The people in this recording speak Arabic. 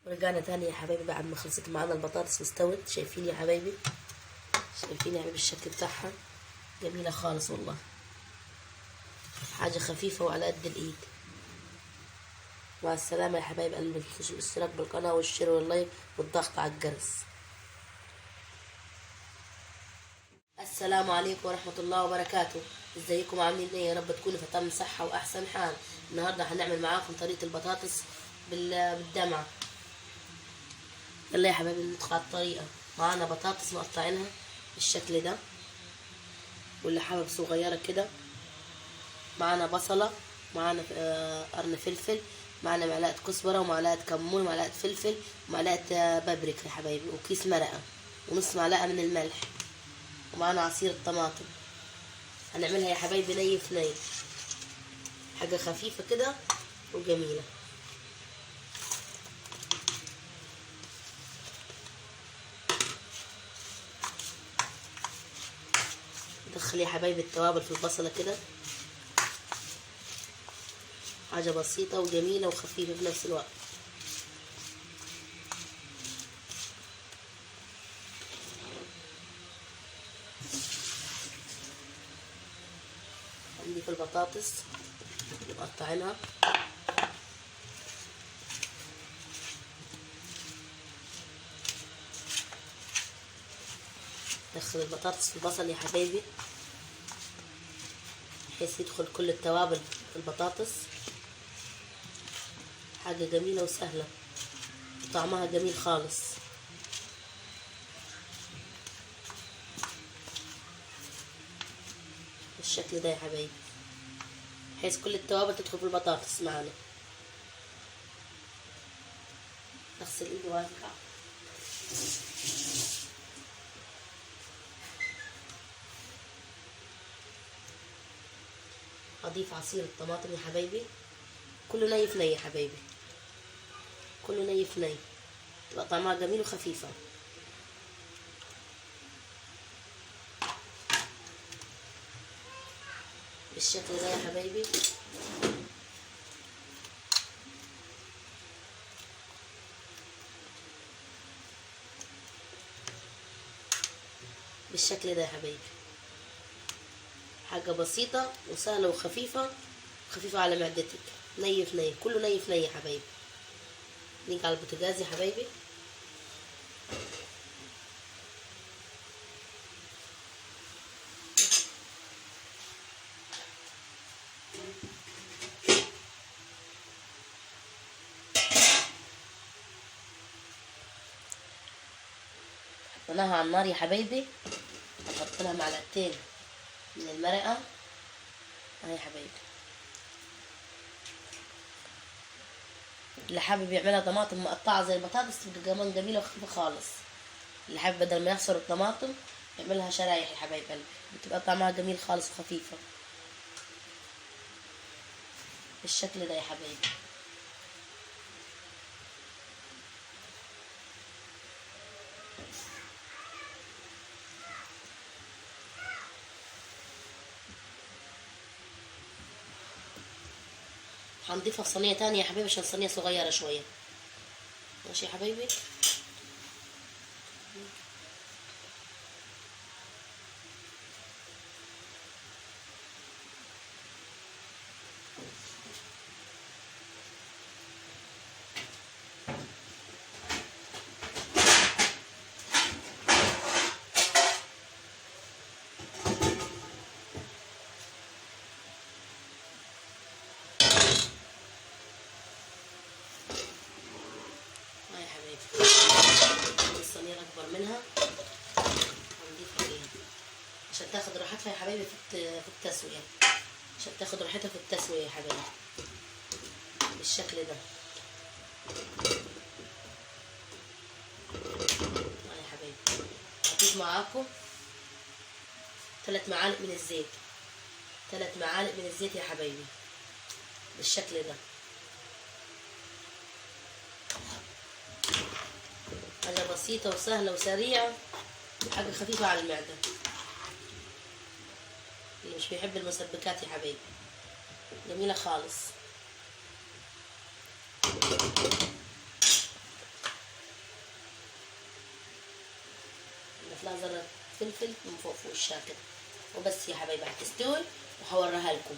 ورجعنا تاني يا حبايبي بعد ما خلصت معانا البطاطس واستوت. شايفين يا حبايبي؟ شايفين يا حبايبي الشكل بتاعها؟ جميلة خالص والله، حاجة خفيفة وعلى قد الإيد. مع السلامة يا حبايبي، قلبي متنسوش الاشتراك بالقناة والشير واللايك والضغط على الجرس. السلام عليكم ورحمة الله وبركاته. ازيكم عاملين ايه؟ يا رب تكونوا في تمام صحة وأحسن حال. النهاردة هنعمل معاكم طريقة البطاطس بالدمعة. يلا يا حبايبي ندخل على الطريقة. معانا بطاطس مقطعينها بالشكل ده، واللي حابب صغيرة كده. معانا بصلة، معانا قرن فلفل، معانا معلقة كزبرة ومعلقة كمون ومعلقة فلفل ومعلقة بابريكا يا حبايبي، وكيس مرقة ونص معلقة من الملح، ومعانا عصير الطماطم. هنعملها يا حبايبي ني في ني، حاجة خفيفة كده وجميلة. ندخل يا حبايبي التوابل في البصلة كده، حاجة بسيطة وجميلة وخفيفة في نفس الوقت. نضيف البطاطس مقطعينها، ندخل البطاطس في البصل يا حبايبي بحيث يدخل كل التوابل في البطاطس. حاجة جميلة وسهلة وطعمها جميل خالص. بالشكل ده يا حبايبي، بحيث كل التوابل تدخل في البطاطس معانا. اغسل ايدي وارجع. اضيف عصير الطماطم يا حبايبي، كله ني في ني يا حبايبي، كله ني في ني، تبقى طعمها جميل وخفيفة. بالشكل ده يا حبايبي. بالشكل ده يا حبايبي، حاجة بسيطة وسهلة وخفيفة، خفيفة على معدتك. ني في ني، كله ني في ني يا حبايبي. نيجي على البوتاجاز يا حبايبي. حطيناها على النار يا حبايبي، هنحط لها معلقتين من المرقة اهي يا حبايبي. اللي حابب يعملها طماطم مقطعة زي البطاطس تبقى كمان جميلة وخفيفة خالص. اللي حابب بدل ما يعصر الطماطم يعملها شرايح يا حبايب قلبي، بتبقى طعمها جميل خالص وخفيفة. بالشكل ده يا حبايبي. هنضيفها في صينية تانية يا حبايبي عشان صينية صغيرة شوية. ماشي يا حبايبي. يا حبايبي الصينية الأكبر منها هنضيف عليها عشان تاخد راحتها يا حبايبي في التسوية، عشان تاخد راحتها في التسوية يا حبايبي. بالشكل ده يا حبايبي. هضيف معاكم 3 معالق من الزيت، 3 معالق من الزيت يا حبايبي. بالشكل ده حاجة بسيطة وسهلة وسريعة، حاجة خفيفة على المعدة. اللي مش بيحب المسبكات يا حبايبي جميلة خالص. اضيف لها ذرة فلفل من فوق وشها كده. وبس يا حبايبي هتستوي وهوريها لكم.